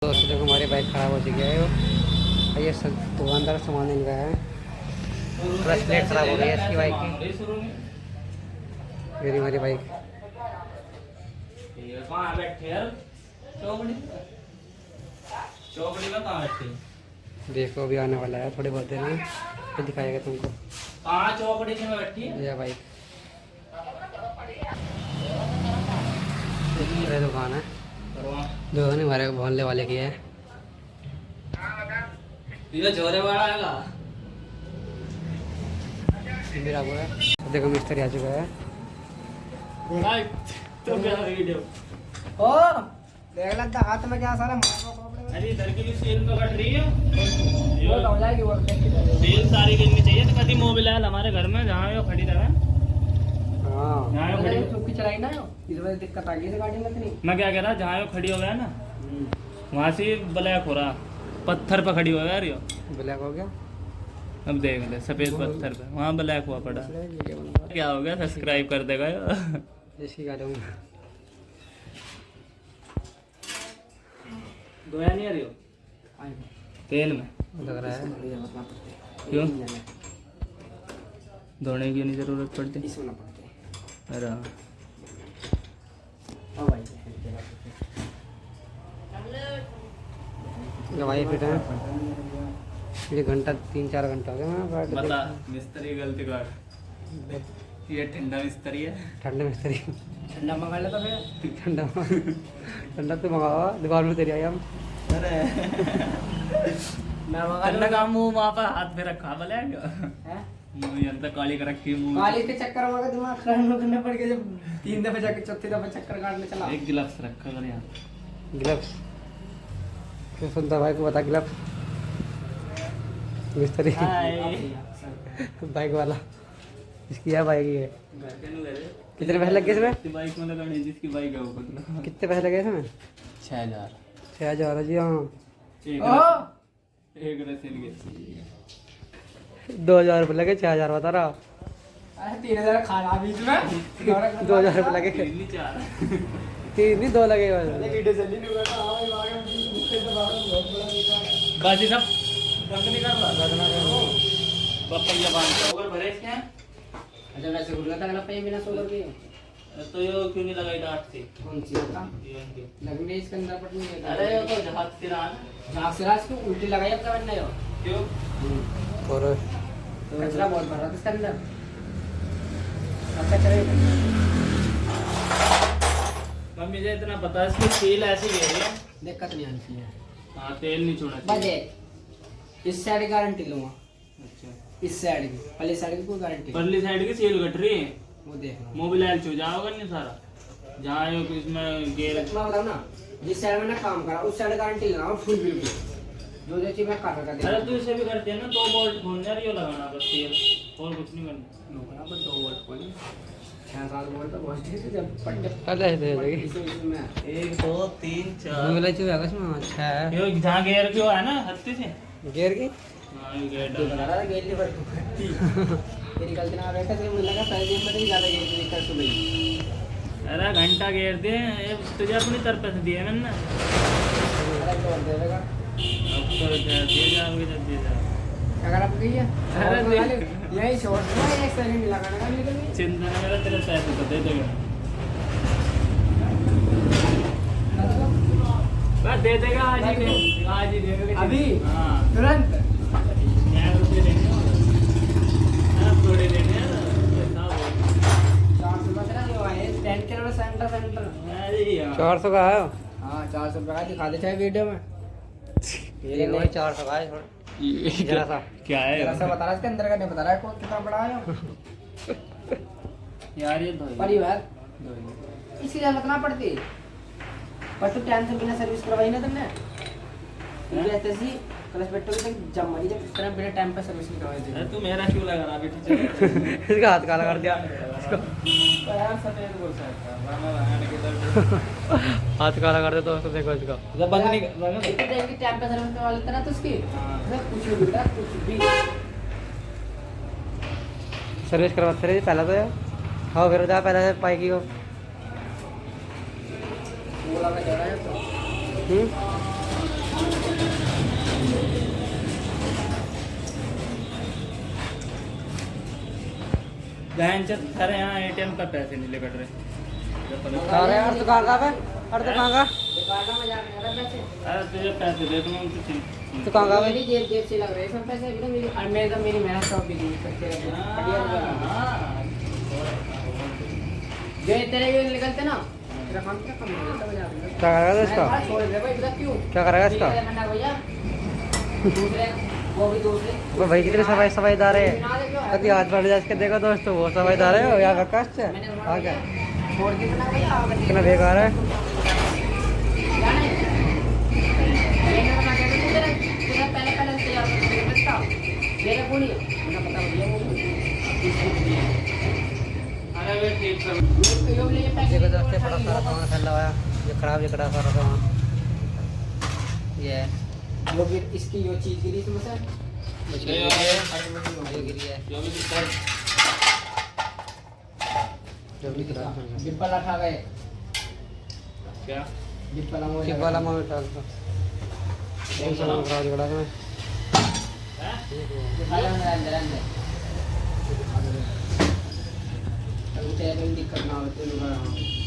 दोस्तों देखो हमारी बाइक ख़राब हो चुकी है। ये सब दुकानदार सामान मिल गया है। क्लच प्लेट ख़राब हो गई है इसकी बाइक की। मेरी हमारी बाइक देखो अभी आने वाला है थोड़ी बहुत देर में, फिर दिखाएगा तुमको। ये बाइक ये दुकान है, दुकान हमारे मोहल्ले वाले की है। जोरे वाला आएगा मेरा वो है। देखो मिस्त्री आ चुका है। तो क्या वीडियो ओ देख लगता हाथ में क्या सारा अरे इधर की भी सेल तो कट रही है। वो हो जाएगी वो सेल सारी करनी चाहिए तो कभी मोबाइल हमारे घर में जहाँ वो खड़ी रहे। हां जहाँ वो खड़ी चुपकी चलाई ना, इस वजह से दिक्कत आ गई है गाड़ी में इतनी। मैं क्या कह रहा जहाँ वो खड़ी हो गया ना वहाँ से ब्लैक हो रहा, पत्थर पे खड़ी हो गया यार। ब्लैक हो गया, अब देख ले सफेद पत्थर पे वहाँ ब्लैक हुआ पड़ा। क्या हो गया, सब्सक्राइब कर देगा इसकी गाड़ी में धोया नहीं आ रही हो तेल में लग रहा है। क्यों धोने की नहीं जरूरत पड़ती? इसमें पड़ते अरे दवाई फिट है। ये घंटा 3-4 घंटा हो गया मैं बता मिस्त्री गलती कर। ये ठंडा मिस्त्री है, ठंडे मिस्त्री ठंडा मंगा ले तो फिर ठंडा ठंडा तो मंगावा दुकान में तेरी आई हम। अरे मैं मंगा का मुंह वहाँ पर हाथ पे रखा बोले क्या मुंह यंत्र काली कर रखी मुंह काली के चक्कर में दिमाग खराब करने पड़ गया जब 3 दफे जाके चौथी दफे चक्कर काटने चला। एक गिलास रखा कर यहाँ ग्लव्स क्या सुनता भाई को बता, ग्लव्स मिस्त्री बाइक वाला इसकी है बाइक है। कितने पैसे लगे इसमें? बाइक में लगाने जिसकी बाइक है वो कितने पैसे लगे इसमें? 6000 जी। हाँ एक रसीद के 2000 रुपये लगे, 6000 बता रहा। 3000 खाना बीच में 2000 रुपये लगे, 3 नहीं 2 लगे। वीडियो चली नहीं रहा बस ये सब बंद नहीं कर रहा बप्पा ये बांध ओवर भरे क्या। अच्छा वैसे उड़ था ना पे बिना सोलर के तो ये क्यों नहीं लगाई डांट से? कौन सी होता लगने इसके अंदर पट नहीं है। अरे वो तो जहाज से रहा जहां से रात को उल्टी लगाई अब करना है क्यों और कचरा बहुत भर रहा था इसके अंदर। अच्छा चलेगा मम्मी मुझे इतना पता है इसकी तेल ऐसी गई है दिक्कत नहीं आनी चाहिए। हाँ तेल नहीं छोड़ा बजे इस साइड गारंटी लूंगा, अच्छा इस साइड की पहले साइड की कोई गारंटी परली साइड की सेल कट रही है वो देखना। मोबाइल छू जाओगा नहीं सारा जहाँ यो इसमें गेयर मैं बताऊँ ना जिस साइड में ना काम करा उस साइड गारंटी लगाओ फुल बिल्कुल जो चीज मैं कर रहा था। अरे तू इसे भी करते हैं ना 2 बोल्ट खोलना रियो लगाना बस तेल और कुछ नहीं करना। बराबर 2 वोल्ट कोई 6-7 वोल्ट तो बहुत ठीक है। जब पट पहले दे देगी इसमें 1 2 3 4 मिला चाहिए आकाश में। अच्छा है यो जहाँ गेयर जो है ना हत्ती से गियर की हाँ ये गेयर तो बता रहा गेयर की पर तेरी गलती ना बैठा तो मुझे लगा पहले दिन में ही ज्यादा गेयर की कर सुबह। अरे घंटा गेयर दे ये तुझे अपनी तरफ से दिए मैंने अरे तो देगा अब तो दे जाओगे जब दे जाओ अगर आप गई है अरे यही शॉर्ट में एक सेकंड लगाना का निकल गई। चिंता नहीं मेरा तेरे पैसे तो दे देगा बस दे देगा आज ही दे देगा अभी हाँ तुरंत 100 रुपये देंगे आप थोड़े देंगे यार पैसा वो 400 का तेरा जो है 10 के रोड सेंटर अरे यार 400 का है। हाँ 400 का दिखा दे चाहे वीडियो में ये नहीं 400 का है। जरा सा क्या है जरा सा बता रहा इसके अंदर का नहीं बता रहा है कौन कितना बड़ा है यार ये परिवार इसकी जरूरत ना पड़ती पर तू टाइम से बिना सर्विस करवाई ना तुमने ऐसे ही क्लच पेट्रोल तक जम मरी जब इस तरह बिना टाइम पे सर्विस नहीं करवाई थी। तू मेरा क्यों लगा रहा बेटी चल इसका हाथ काला कर दिया यार सफेद बोल सकता वरना लगाने के दर्द हाथ काला कर दे तो देखो इसका जब बंद नहीं देंगे टाइम पे सर्विस करवा लेता ना तो उसकी कुछ भी बेटा कुछ भी सर्विस करवाते रहे पहला तो यार। हाँ फिर जा पहले से पाएगी वो बोला मैं जा रहा है तो बहन से अरे यहाँ एटीएम पे पैसे नहीं ले कट रहे अरे यार तू कहाँ पे अरे तू कहाँ का बेकार का मजाक कर रहा है पैसे अरे तुझे पैसे दे दूंगा तो ठीक तू कहाँ का मेरी जेब जेब से लग रहे हैं सब पैसे अभी तो मेरी और मेरे तो मेरी मेहनत सब भी नहीं सकते बढ़िया जो तेरे ये निकलते ना तेरा काम क्या कम हो जाता मजाक में क्या करेगा इसका छोड़ दे भाई बता क्यों क्या करेगा इसका ठंडा भैया दूसरे वो भी दूसरे वो भाई कितने सफाईदार है कभी हाथ बढ़ जाए इसके देखो दोस्तों वो सफाईदार है यहाँ का कष्ट है हाँ क्या छोड़ के बना भैया कितना बेकार है जाने ये ना क्या तेरा पहले पहले तैयार कर बता मेरे को नहीं मुझे पता भैया वो अरे वे ठीक कर ये ले ये पैसे देखो दोस्तों बड़ा सारा सामान फैला हुआ है ये खराब ये कड़ा सारा सामान ये है वो भी इसकी यो चीज गिरी इसमें से ये गिरी है जो भी दिक्कत जो भी गिरा डिब्बा उठा गए क्या डिब्बा लंगो चिप वाला मामला डाल दो ये सामान खराब कड़ा में अंदर अंदर अब तेरे को दिक्कत ना हो तो